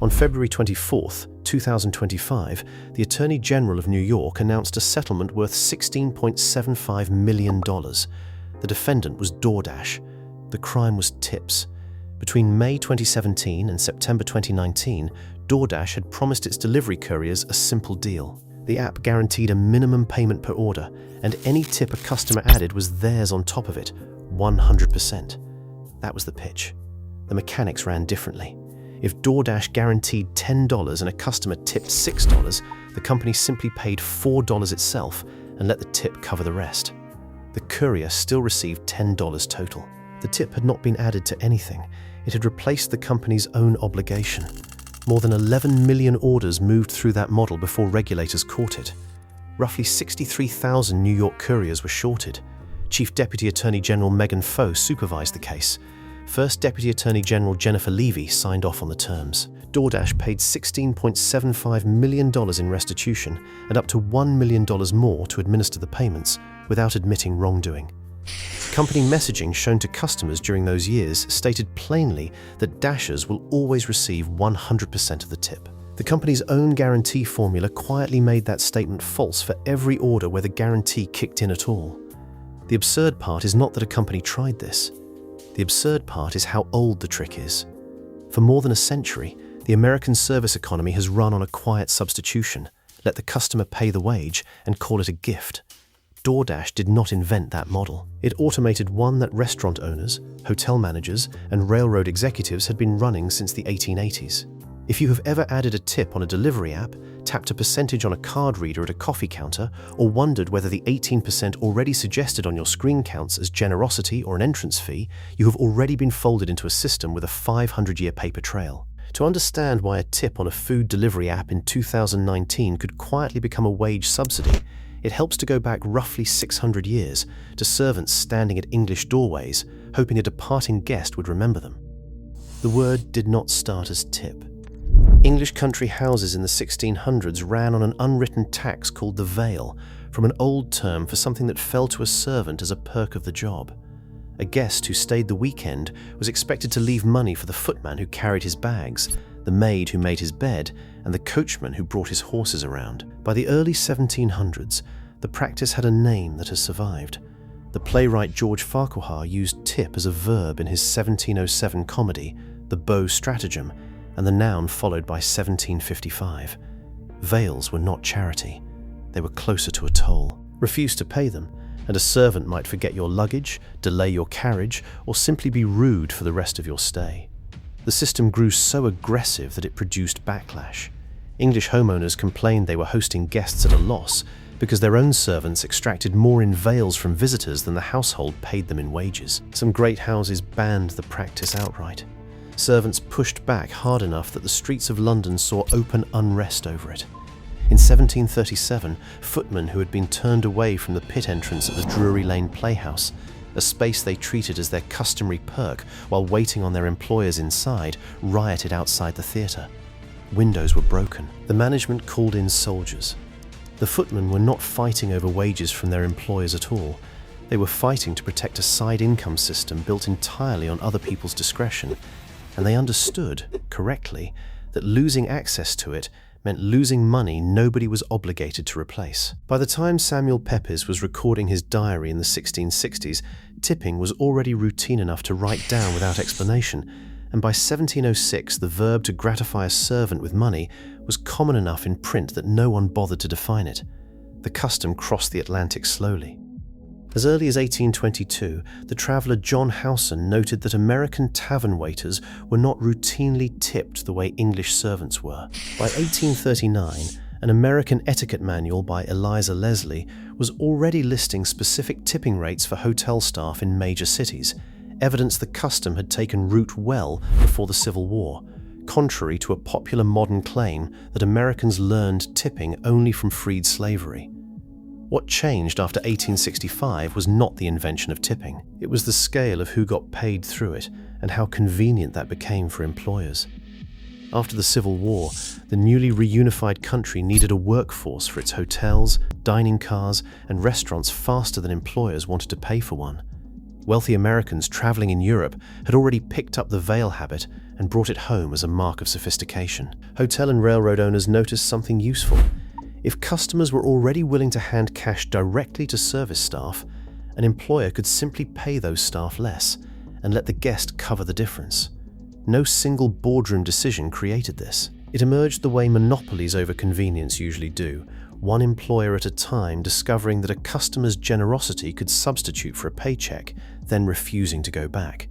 On February 24, 2025, the Attorney General of New York announced a settlement worth $16.75 million. The defendant was DoorDash. The crime was tips. Between May 2017 and September 2019, DoorDash had promised its delivery couriers a simple deal. The app guaranteed a minimum payment per order, and any tip a customer added was theirs on top of it, 100%. That was the pitch. The mechanics ran differently. If DoorDash guaranteed $10 and a customer tipped $6, the company simply paid $4 itself and let the tip cover the rest. The courier still received $10 total. The tip had not been added to anything. It had replaced the company's own obligation. More than 11 million orders moved through that model before regulators caught it. Roughly 63,000 New York couriers were shorted. Chief Deputy Attorney General Megan Foe supervised the case. First Deputy Attorney General Jennifer Levy signed off on the terms. DoorDash paid $16.75 million in restitution and up to $1 million more to administer the payments without admitting wrongdoing. Company messaging shown to customers during those years stated plainly that Dashers will always receive 100% of the tip. The company's own guarantee formula quietly made that statement false for every order where the guarantee kicked in at all. The absurd part is not that a company tried this. The absurd part is how old the trick is. For more than a century, the American service economy has run on a quiet substitution, let the customer pay the wage and call it a gift. DoorDash did not invent that model. It automated one that restaurant owners, hotel managers, and railroad executives had been running since the 1880s. If you have ever added a tip on a delivery app, tapped a percentage on a card reader at a coffee counter, or wondered whether the 18% already suggested on your screen counts as generosity or an entrance fee, you have already been folded into a system with a 500-year paper trail. To understand why a tip on a food delivery app in 2019 could quietly become a wage subsidy, it helps to go back roughly 600 years to servants standing at English doorways, hoping a departing guest would remember them. The word did not start as tip. English country houses in the 1600s ran on an unwritten tax called the vail, from an old term for something that fell to a servant as a perk of the job. A guest who stayed the weekend was expected to leave money for the footman who carried his bags, the maid who made his bed, and the coachman who brought his horses around. By the early 1700s, the practice had a name that has survived. The playwright George Farquhar used tip as a verb in his 1707 comedy, The Beau Stratagem, and the noun followed by 1755. Vails were not charity. They were closer to a toll. Refuse to pay them, and a servant might forget your luggage, delay your carriage, or simply be rude for the rest of your stay. The system grew so aggressive that it produced backlash. English homeowners complained they were hosting guests at a loss because their own servants extracted more in vails from visitors than the household paid them in wages. Some great houses banned the practice outright. Servants pushed back hard enough that the streets of London saw open unrest over it. In 1737, footmen who had been turned away from the pit entrance at the Drury Lane Playhouse, a space they treated as their customary perk while waiting on their employers inside, rioted outside the theatre. Windows were broken. The management called in soldiers. The footmen were not fighting over wages from their employers at all. They were fighting to protect a side income system built entirely on other people's discretion, and they understood, correctly, that losing access to it meant losing money nobody was obligated to replace. By the time Samuel Pepys was recording his diary in the 1660s, tipping was already routine enough to write down without explanation, and by 1706 the verb to gratify a servant with money was common enough in print that no one bothered to define it. The custom crossed the Atlantic slowly. As early as 1822, the traveller John Howson noted that American tavern waiters were not routinely tipped the way English servants were. By 1839, an American etiquette manual by Eliza Leslie was already listing specific tipping rates for hotel staff in major cities, evidence the custom had taken root well before the Civil War, contrary to a popular modern claim that Americans learned tipping only from freed slavery. What changed after 1865 was not the invention of tipping. It was the scale of who got paid through it and how convenient that became for employers. After the Civil War, the newly reunified country needed a workforce for its hotels, dining cars, and restaurants faster than employers wanted to pay for one. Wealthy Americans traveling in Europe had already picked up the vail habit and brought it home as a mark of sophistication. Hotel and railroad owners noticed something useful. If customers were already willing to hand cash directly to service staff, an employer could simply pay those staff less and let the guest cover the difference. No single boardroom decision created this. It emerged the way monopolies over convenience usually do, one employer at a time discovering that a customer's generosity could substitute for a paycheck, then refusing to go back.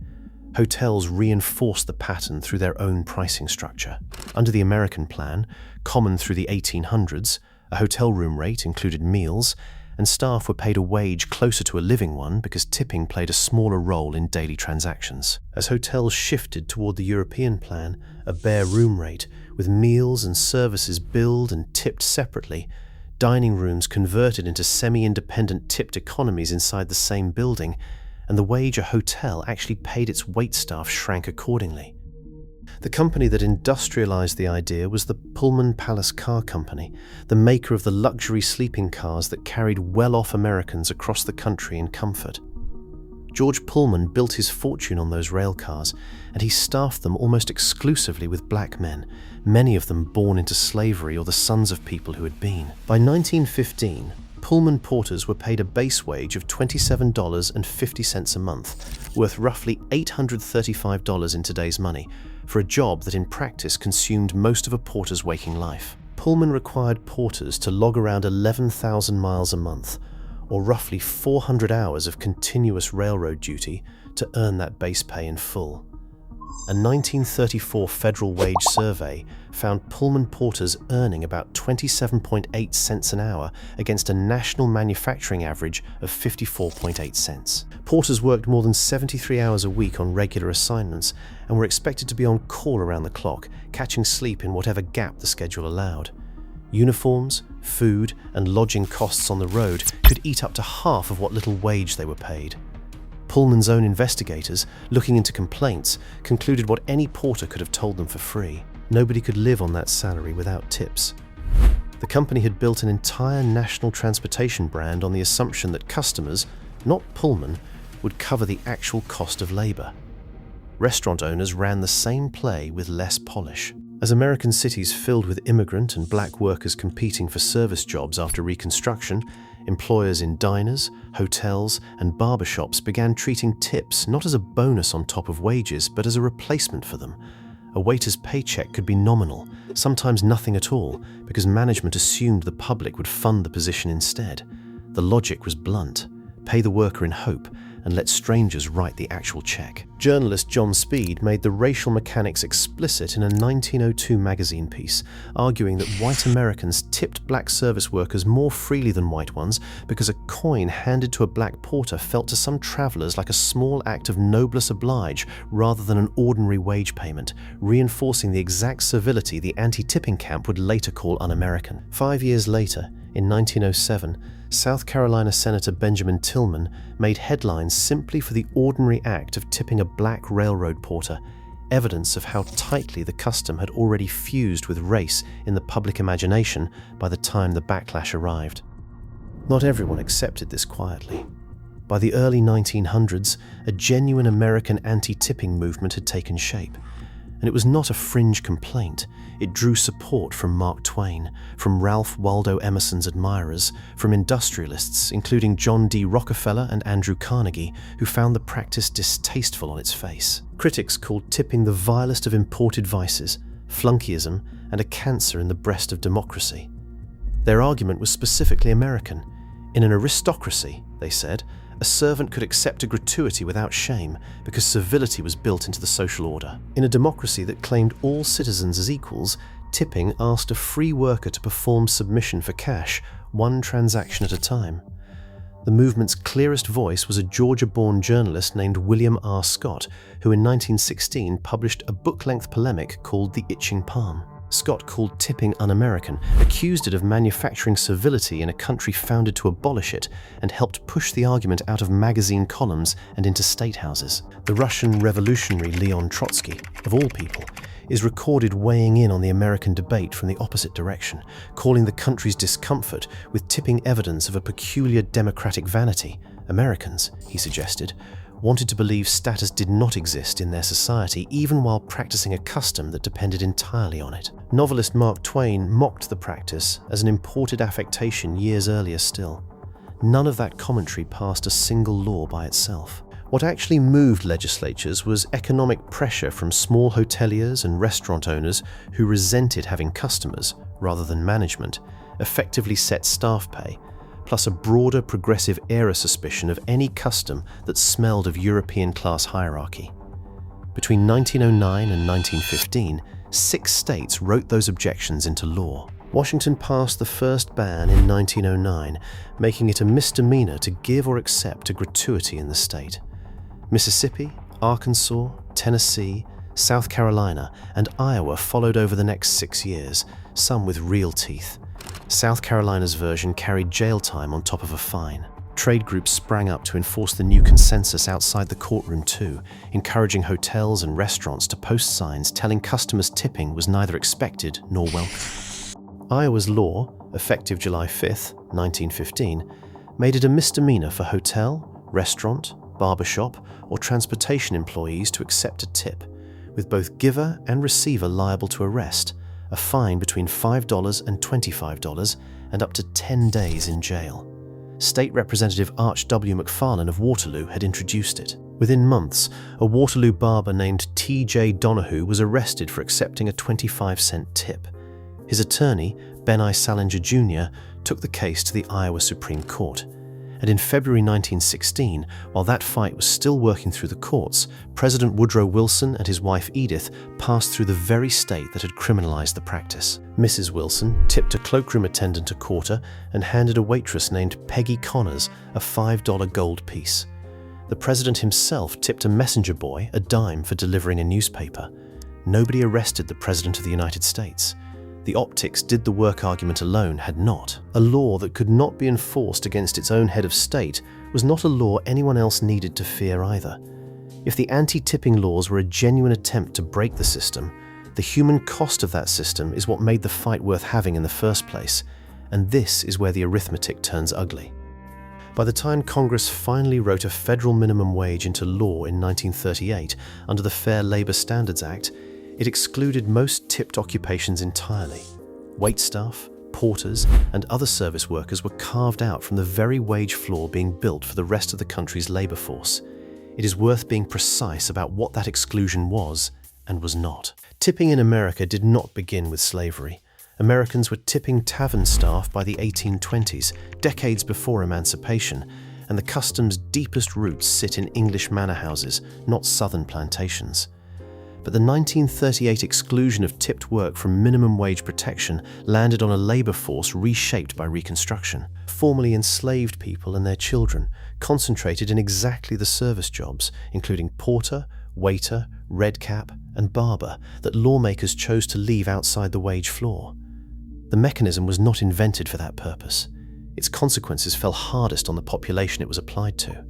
Hotels reinforced the pattern through their own pricing structure. Under the American plan, common through the 1800s, a hotel room rate included meals, and staff were paid a wage closer to a living one because tipping played a smaller role in daily transactions. As hotels shifted toward the European plan, a bare room rate, with meals and services billed and tipped separately, dining rooms converted into semi-independent tipped economies inside the same building, and the wage a hotel actually paid its waitstaff shrank accordingly. The company that industrialized the idea was the Pullman Palace Car Company, the maker of the luxury sleeping cars that carried well-off Americans across the country in comfort. George Pullman built his fortune on those rail cars, and he staffed them almost exclusively with black men, many of them born into slavery or the sons of people who had been. By 1915, Pullman porters were paid a base wage of $27.50 a month, worth roughly $835 in today's money, for a job that in practice consumed most of a porter's waking life. Pullman required porters to log around 11,000 miles a month, or roughly 400 hours of continuous railroad duty, to earn that base pay in full. A 1934 federal wage survey found Pullman porters earning about 27.8 cents an hour against a national manufacturing average of 54.8 cents. Porters worked more than 73 hours a week on regular assignments and were expected to be on call around the clock, catching sleep in whatever gap the schedule allowed. Uniforms, food, and lodging costs on the road could eat up to half of what little wage they were paid. Pullman's own investigators, looking into complaints, concluded what any porter could have told them for free. Nobody could live on that salary without tips. The company had built an entire national transportation brand on the assumption that customers, not Pullman, would cover the actual cost of labor. Restaurant owners ran the same play with less polish. As American cities filled with immigrant and black workers competing for service jobs after Reconstruction, employers in diners, hotels, and barbershops began treating tips not as a bonus on top of wages, but as a replacement for them. A waiter's paycheck could be nominal, sometimes nothing at all, because management assumed the public would fund the position instead. The logic was blunt: pay the worker in hope and let strangers write the actual check. Journalist John Speed made the racial mechanics explicit in a 1902 magazine piece, arguing that white Americans tipped black service workers more freely than white ones because a coin handed to a black porter felt to some travelers like a small act of noblesse oblige rather than an ordinary wage payment, reinforcing the exact servility the anti-tipping camp would later call un-American. 5 years later, in 1907, South Carolina Senator Benjamin Tillman made headlines simply for the ordinary act of tipping a black railroad porter, evidence of how tightly the custom had already fused with race in the public imagination by the time the backlash arrived. Not everyone accepted this quietly. By the early 1900s, a genuine American anti-tipping movement had taken shape. And it was not a fringe complaint. It drew support from Mark Twain, from Ralph Waldo Emerson's admirers, from industrialists, including John D. Rockefeller and Andrew Carnegie, who found the practice distasteful on its face. Critics called tipping the vilest of imported vices, flunkyism, and a cancer in the breast of democracy. Their argument was specifically American. In an aristocracy, they said, a servant could accept a gratuity without shame because civility was built into the social order. In a democracy that claimed all citizens as equals, tipping asked a free worker to perform submission for cash, one transaction at a time. The movement's clearest voice was a Georgia-born journalist named William R. Scott, who in 1916 published a book-length polemic called The Itching Palm. Scott called tipping un-American, accused it of manufacturing servility in a country founded to abolish it, and helped push the argument out of magazine columns and into state houses. The Russian revolutionary Leon Trotsky, of all people, is recorded weighing in on the American debate from the opposite direction, calling the country's discomfort with tipping evidence of a peculiar democratic vanity. Americans, he suggested, wanted to believe status did not exist in their society, even while practicing a custom that depended entirely on it. Novelist Mark Twain mocked the practice as an imported affectation years earlier still. None of that commentary passed a single law by itself. What actually moved legislatures was economic pressure from small hoteliers and restaurant owners who resented having customers, rather than management, effectively set staff pay, plus a broader progressive era suspicion of any custom that smelled of European class hierarchy. Between 1909 and 1915, 6 states wrote those objections into law. Washington passed the first ban in 1909, making it a misdemeanor to give or accept a gratuity in the state. Mississippi, Arkansas, Tennessee, South Carolina, and Iowa followed over the next 6 years, some with real teeth. South Carolina's version carried jail time on top of a fine. Trade groups sprang up to enforce the new consensus outside the courtroom too, encouraging hotels and restaurants to post signs telling customers tipping was neither expected nor welcome. Iowa's law, effective July 5, 1915, made it a misdemeanor for hotel, restaurant, barbershop, or transportation employees to accept a tip, with both giver and receiver liable to arrest, a fine between $5 and $25, and up to 10 days in jail. State Representative Arch W. McFarlane of Waterloo had introduced it. Within months, a Waterloo barber named T.J. Donahue was arrested for accepting a 25-cent tip. His attorney, Ben I. Salinger Jr., took the case to the Iowa Supreme Court. And in February 1916, while that fight was still working through the courts, President Woodrow Wilson and his wife Edith passed through the very state that had criminalized the practice. Mrs. Wilson tipped a cloakroom attendant a quarter and handed a waitress named Peggy Connors a $5 gold piece. The president himself tipped a messenger boy a dime for delivering a newspaper. Nobody arrested the President of the United States. The optics did the work argument alone had not. A law that could not be enforced against its own head of state was not a law anyone else needed to fear either. If the anti-tipping laws were a genuine attempt to break the system, the human cost of that system is what made the fight worth having in the first place, and this is where the arithmetic turns ugly. By the time Congress finally wrote a federal minimum wage into law in 1938 under the Fair Labor Standards Act, it excluded most tipped occupations entirely. Waitstaff, porters, and other service workers were carved out from the very wage floor being built for the rest of the country's labor force. It is worth being precise about what that exclusion was and was not. Tipping in America did not begin with slavery. Americans were tipping tavern staff by the 1820s, decades before emancipation, and the custom's deepest roots sit in English manor houses, not southern plantations. But the 1938 exclusion of tipped work from minimum wage protection landed on a labor force reshaped by Reconstruction. Formerly enslaved people and their children concentrated in exactly the service jobs, including porter, waiter, redcap, and barber, that lawmakers chose to leave outside the wage floor. The mechanism was not invented for that purpose. Its consequences fell hardest on the population it was applied to.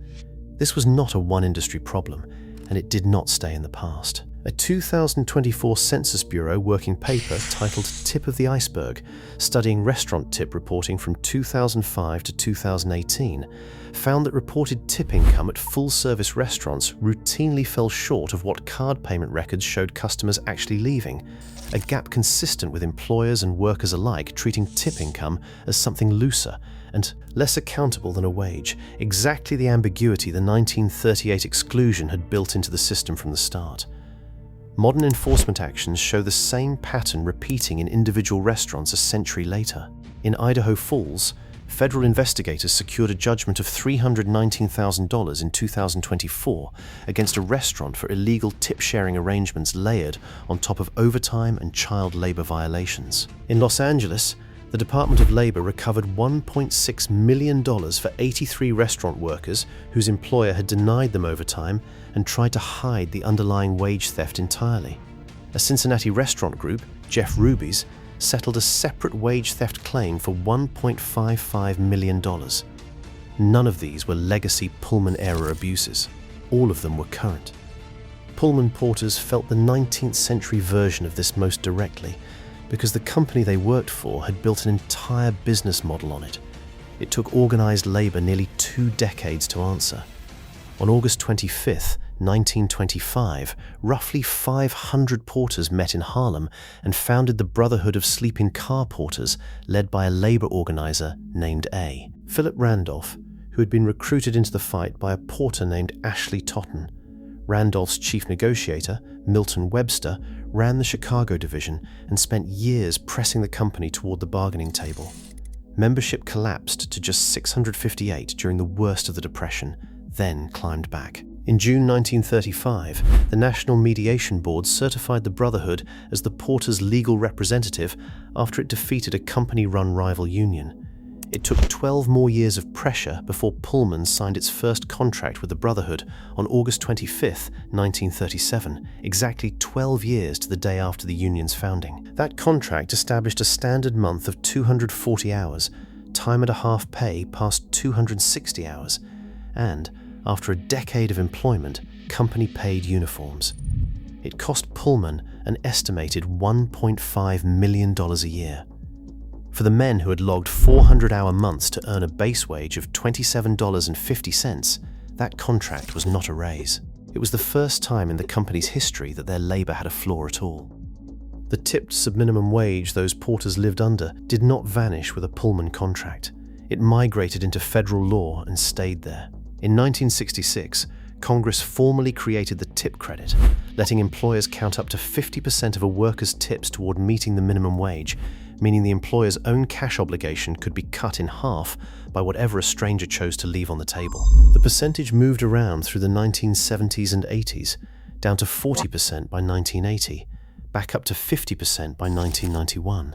This was not a one-industry problem, and it did not stay in the past. A 2024 Census Bureau working paper titled Tip of the Iceberg, studying restaurant tip reporting from 2005 to 2018, found that reported tip income at full-service restaurants routinely fell short of what card payment records showed customers actually leaving, a gap consistent with employers and workers alike treating tip income as something looser and less accountable than a wage, exactly the ambiguity the 1938 exclusion had built into the system from the start. Modern enforcement actions show the same pattern repeating in individual restaurants a century later. In Idaho Falls, federal investigators secured a judgment of $319,000 in 2024 against a restaurant for illegal tip-sharing arrangements layered on top of overtime and child labor violations. In Los Angeles, the Department of Labor recovered $1.6 million for 83 restaurant workers whose employer had denied them overtime and tried to hide the underlying wage theft entirely. A Cincinnati restaurant group, Jeff Ruby's, settled a separate wage theft claim for $1.55 million. None of these were legacy Pullman-era abuses. All of them were current. Pullman porters felt the 19th century version of this most directly, because the company they worked for had built an entire business model on it. It took organized labor nearly 2 decades to answer. On August 25, 1925, roughly 500 porters met in Harlem and founded the Brotherhood of Sleeping Car Porters, led by a labor organizer named A. Philip Randolph, who had been recruited into the fight by a porter named Ashley Totten. Randolph's chief negotiator, Milton Webster, ran the Chicago division and spent years pressing the company toward the bargaining table. Membership collapsed to just 658 during the worst of the Depression, then climbed back. In June 1935, the National Mediation Board certified the Brotherhood as the porters' legal representative after it defeated a company-run rival union. It took 12 more years of pressure before Pullman signed its first contract with the Brotherhood on August 25, 1937, exactly 12 years to the day after the union's founding. That contract established a standard month of 240 hours, time and a half pay past 260 hours, and, after a decade of employment, company-paid uniforms. It cost Pullman an estimated $1.5 million a year. For the men who had logged 400-hour months to earn a base wage of $27.50, that contract was not a raise. It was the first time in the company's history that their labor had a floor at all. The tipped subminimum wage those porters lived under did not vanish with a Pullman contract. It migrated into federal law and stayed there. In 1966, Congress formally created the tip credit, letting employers count up to 50% of a worker's tips toward meeting the minimum wage, meaning the employer's own cash obligation could be cut in half by whatever a stranger chose to leave on the table. The percentage moved around through the 1970s and 80s, down to 40% by 1980, back up to 50% by 1991.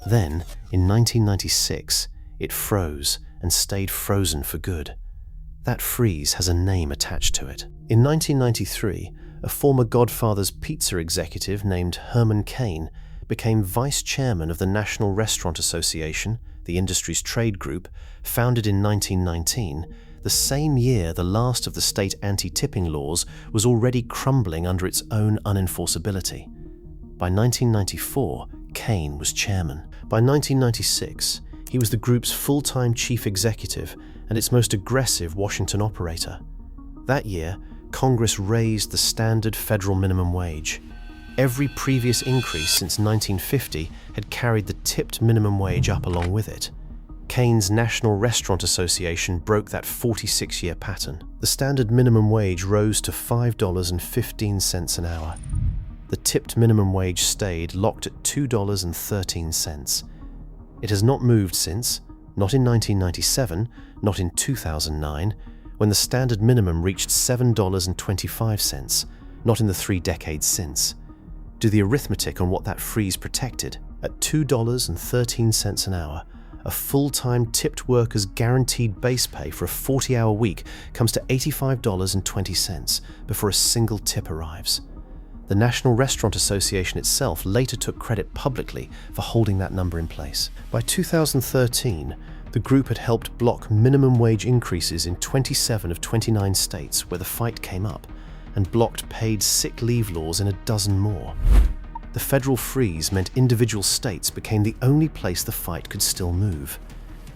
Then, in 1996, it froze and stayed frozen for good. That freeze has a name attached to it. In 1993, a former Godfather's Pizza executive named Herman Cain became vice chairman of the National Restaurant Association, the industry's trade group, founded in 1919, the same year the last of the state anti-tipping laws was already crumbling under its own unenforceability. By 1994, Cain was chairman. By 1996, he was the group's full-time chief executive and its most aggressive Washington operator. That year, Congress raised the standard federal minimum wage. Every previous increase since 1950 had carried the tipped minimum wage up along with it. Cain's National Restaurant Association broke that 46-year pattern. The standard minimum wage rose to $5.15 an hour. The tipped minimum wage stayed locked at $2.13. It has not moved since, not in 1997, not in 2009, when the standard minimum reached $7.25, not in the 3 decades since. Do the arithmetic on what that freeze protected. At $2.13 an hour, a full-time tipped worker's guaranteed base pay for a 40-hour week comes to $85.20 before a single tip arrives. The National Restaurant Association itself later took credit publicly for holding that number in place. By 2013, the group had helped block minimum wage increases in 27 of 29 states where the fight came up, and blocked paid sick leave laws in a dozen more. The federal freeze meant individual states became the only place the fight could still move.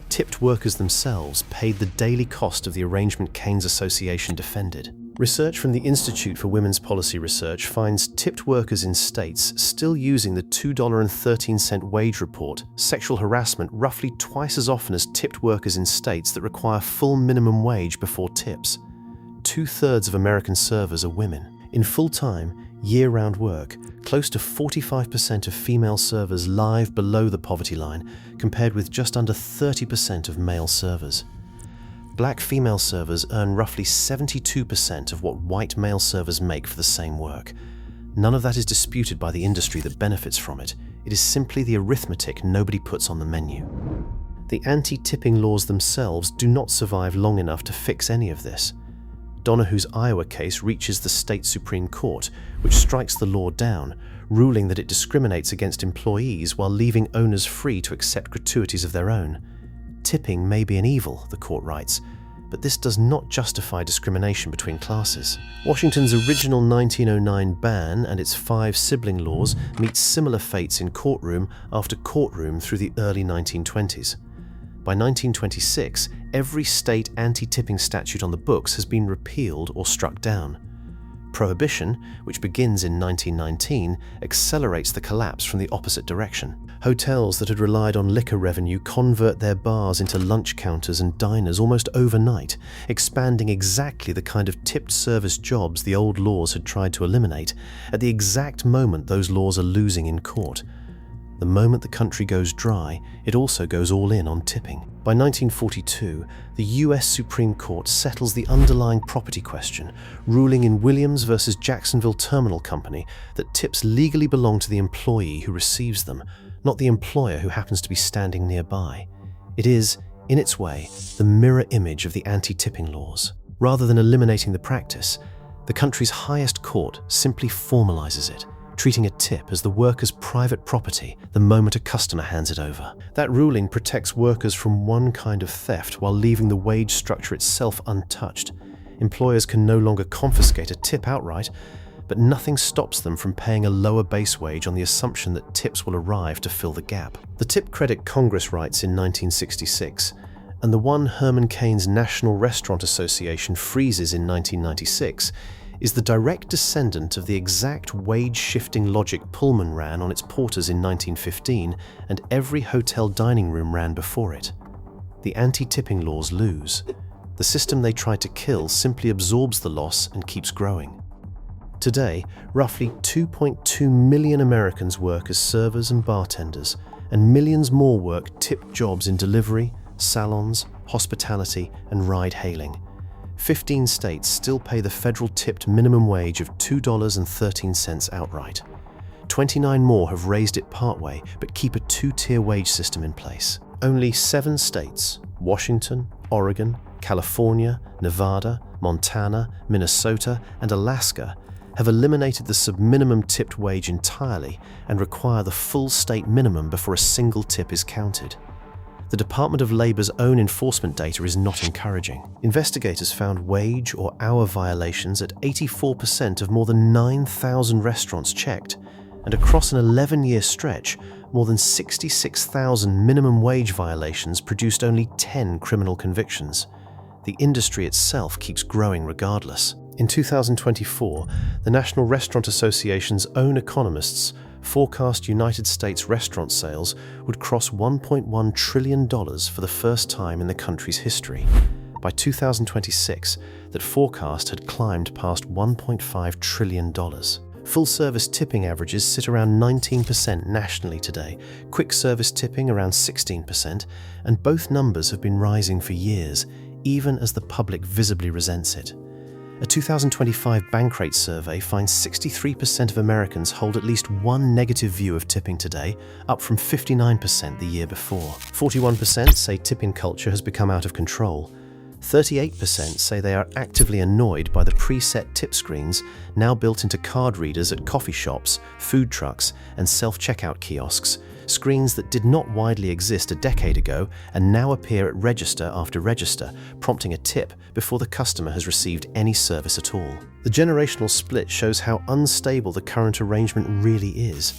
Tipped workers themselves paid the daily cost of the arrangement Cain's association defended. Research from the Institute for Women's Policy Research finds tipped workers in states still using the $2.13 wage report sexual harassment roughly twice as often as tipped workers in states that require full minimum wage before tips. 2/3 of American servers are women. In full-time, year-round work, close to 45% of female servers live below the poverty line, compared with just under 30% of male servers. Black female servers earn roughly 72% of what white male servers make for the same work. None of that is disputed by the industry that benefits from it. It is simply the arithmetic nobody puts on the menu. The anti-tipping laws themselves do not survive long enough to fix any of this. Donahue's Iowa case reaches the state Supreme Court, which strikes the law down, ruling that it discriminates against employees while leaving owners free to accept gratuities of their own. Tipping may be an evil, the court writes, but this does not justify discrimination between classes. Washington's original 1909 ban and its 5 sibling laws meet similar fates in courtroom after courtroom through the early 1920s. By 1926, every state anti-tipping statute on the books has been repealed or struck down. Prohibition, which begins in 1919, accelerates the collapse from the opposite direction. Hotels that had relied on liquor revenue convert their bars into lunch counters and diners almost overnight, expanding exactly the kind of tipped service jobs the old laws had tried to eliminate, at the exact moment those laws are losing in court. The moment the country goes dry, it also goes all in on tipping. By 1942, the US Supreme Court settles the underlying property question, ruling in Williams versus Jacksonville Terminal Company that tips legally belong to the employee who receives them, not the employer who happens to be standing nearby. It is, in its way, the mirror image of the anti-tipping laws. Rather than eliminating the practice, the country's highest court simply formalizes it, treating a tip as the worker's private property the moment a customer hands it over. That ruling protects workers from one kind of theft while leaving the wage structure itself untouched. Employers can no longer confiscate a tip outright, but nothing stops them from paying a lower base wage on the assumption that tips will arrive to fill the gap. The tip credit Congress writes in 1966, and the one Herman Cain's National Restaurant Association freezes in 1996, is the direct descendant of the exact wage-shifting logic Pullman ran on its porters in 1915 and every hotel dining room ran before it. The anti-tipping laws lose. The system they tried to kill simply absorbs the loss and keeps growing. Today, roughly 2.2 million Americans work as servers and bartenders, and millions more work tipped jobs in delivery, salons, hospitality, and ride-hailing. 15 states still pay the federal tipped minimum wage of $2.13 outright. 29 more have raised it partway, but keep a two-tier wage system in place. Only 7 states, Washington, Oregon, California, Nevada, Montana, Minnesota, and Alaska, have eliminated the sub-minimum tipped wage entirely and require the full state minimum before a single tip is counted. The Department of Labor's own enforcement data is not encouraging. Investigators found wage or hour violations at 84% of more than 9,000 restaurants checked, and across an 11-year stretch, more than 66,000 minimum wage violations produced only 10 criminal convictions. The industry itself keeps growing regardless. In 2024, the National Restaurant Association's own economists forecast United States restaurant sales would cross $1.1 trillion for the first time in the country's history. By 2026, that forecast had climbed past $1.5 trillion. Full-service tipping averages sit around 19% nationally today, quick service tipping around 16%, and both numbers have been rising for years, even as the public visibly resents it. A 2025 Bankrate survey finds 63% of Americans hold at least one negative view of tipping today, up from 59% the year before. 41% say tipping culture has become out of control. 38% say they are actively annoyed by the preset tip screens now built into card readers at coffee shops, food trucks, and self-checkout kiosks, screens that did not widely exist a decade ago and now appear at register after register, prompting a tip before the customer has received any service at all. The generational split shows how unstable the current arrangement really is.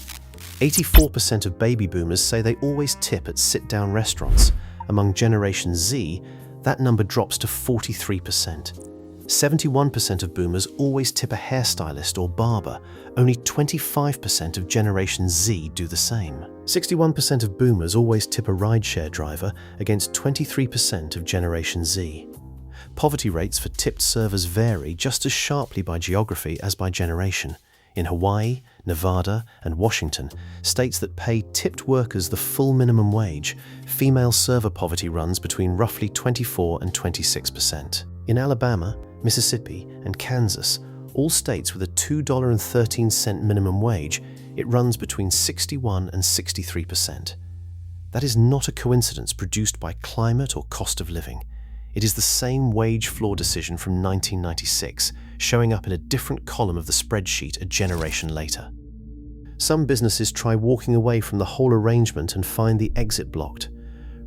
84% of baby boomers say they always tip at sit-down restaurants. Among Generation Z, that number drops to 43%. 71% of boomers always tip a hairstylist or barber. Only 25% of Generation Z do the same. 61% of boomers always tip a rideshare driver against 23% of Generation Z. Poverty rates for tipped servers vary just as sharply by geography as by generation. In Hawaii, Nevada, and Washington, states that pay tipped workers the full minimum wage, female server poverty runs between roughly 24 and 26%. In Alabama, Mississippi, and Kansas, all states with a $2.13 minimum wage, it runs between 61 and 63%. That is not a coincidence produced by climate or cost of living. It is the same wage floor decision from 1996, showing up in a different column of the spreadsheet a generation later. Some businesses try walking away from the whole arrangement and find the exit blocked.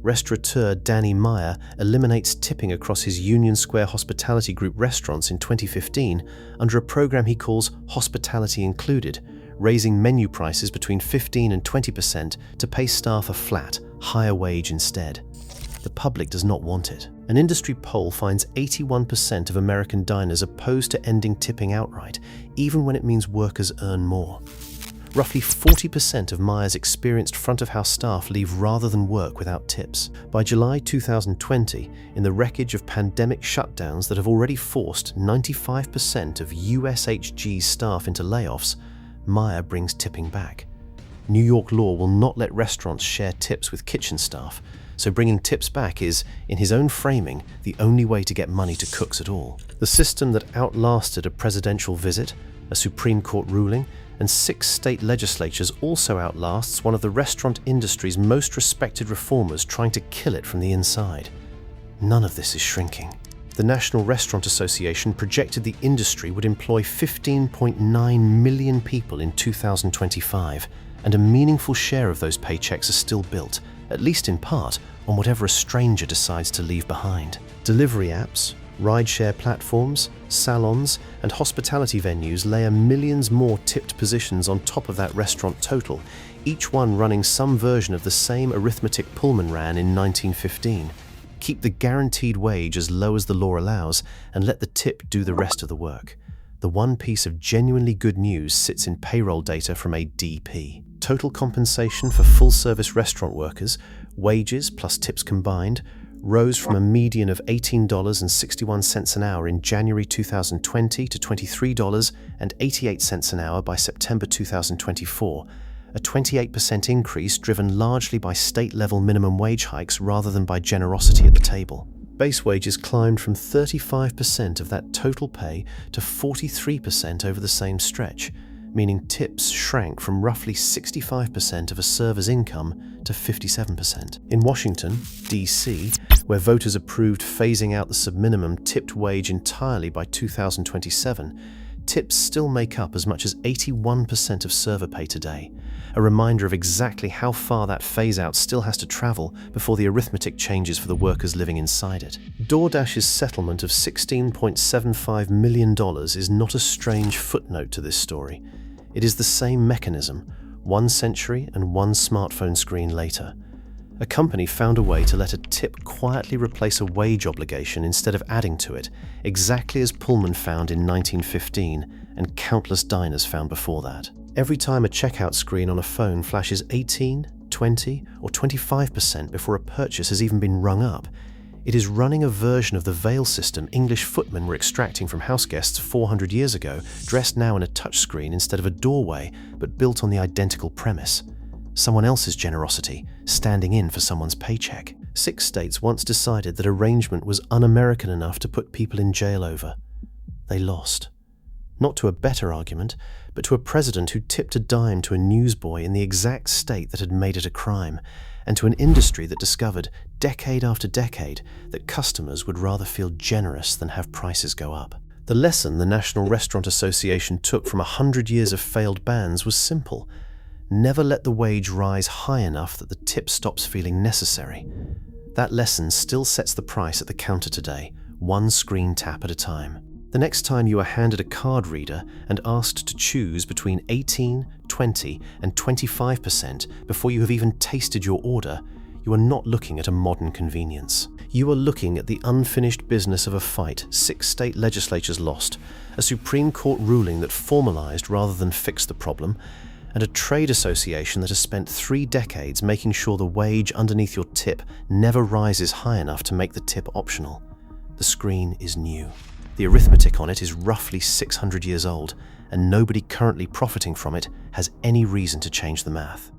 Restaurateur Danny Meyer eliminates tipping across his Union Square Hospitality Group restaurants in 2015 under a program he calls Hospitality Included, raising menu prices between 15 and 20% to pay staff a flat, higher wage instead. The public does not want it. An industry poll finds 81% of American diners opposed to ending tipping outright, even when it means workers earn more. Roughly 40% of Meijer's experienced front-of-house staff leave rather than work without tips. By July 2020, in the wreckage of pandemic shutdowns that have already forced 95% of USHG's staff into layoffs, Meijer brings tipping back. New York law will not let restaurants share tips with kitchen staff, so bringing tips back is, in his own framing, the only way to get money to cooks at all. The system that outlasted a presidential visit, a Supreme Court ruling, and 6 state legislatures also outlasts one of the restaurant industry's most respected reformers trying to kill it from the inside. None of this is shrinking. The National Restaurant Association projected the industry would employ 15.9 million people in 2025, and a meaningful share of those paychecks are still built, at least in part, on whatever a stranger decides to leave behind. Delivery apps, rideshare platforms, salons, and hospitality venues layer millions more tipped positions on top of that restaurant total, each one running some version of the same arithmetic Pullman ran in 1915. Keep the guaranteed wage as low as the law allows, and let the tip do the rest of the work. The one piece of genuinely good news sits in payroll data from a DP. Total compensation for full-service restaurant workers, wages plus tips combined, rose from a median $18.61 an hour in January 2020 to $23.88 an hour by September 2024, a 28% increase driven largely by state-level minimum wage hikes rather than by generosity at the table. Base wages climbed from 35% of that total pay to 43% over the same stretch, meaning tips shrank from roughly 65% of a server's income to 57%. In Washington, D.C., where voters approved phasing out the subminimum tipped wage entirely by 2027, tips still make up as much as 81% of server pay today, a reminder of exactly how far that phase-out still has to travel before the arithmetic changes for the workers living inside it. DoorDash's settlement of $16.75 million is not a strange footnote to this story. It is the same mechanism, 1 century and 1 smartphone screen later. A company found a way to let a tip quietly replace a wage obligation instead of adding to it, exactly as Pullman found in 1915 and countless diners found before that. Every time a checkout screen on a phone flashes 18, 20, or 25% before a purchase has even been rung up, it is running a version of the vail system English footmen were extracting from houseguests 400 years ago, dressed now in a touchscreen instead of a doorway, but built on the identical premise. Someone else's generosity, standing in for someone's paycheck. 6 states once decided that arrangement was un-American enough to put people in jail over. They lost. Not to a better argument, but to a president who tipped a dime to a newsboy in the exact state that had made it a crime, and to an industry that discovered, decade after decade, that customers would rather feel generous than have prices go up. The lesson the National Restaurant Association took from 100 years of failed bans was simple. Never let the wage rise high enough that the tip stops feeling necessary. That lesson still sets the price at the counter today, 1 screen tap at a time. The next time you are handed a card reader and asked to choose between 18, 20, and 25% before you have even tasted your order, you are not looking at a modern convenience. You are looking at the unfinished business of a fight 6 state legislatures lost, a Supreme Court ruling that formalized rather than fixed the problem, and a trade association that has spent 3 decades making sure the wage underneath your tip never rises high enough to make the tip optional. The screen is new. The arithmetic on it is roughly 600 years old, and nobody currently profiting from it has any reason to change the math.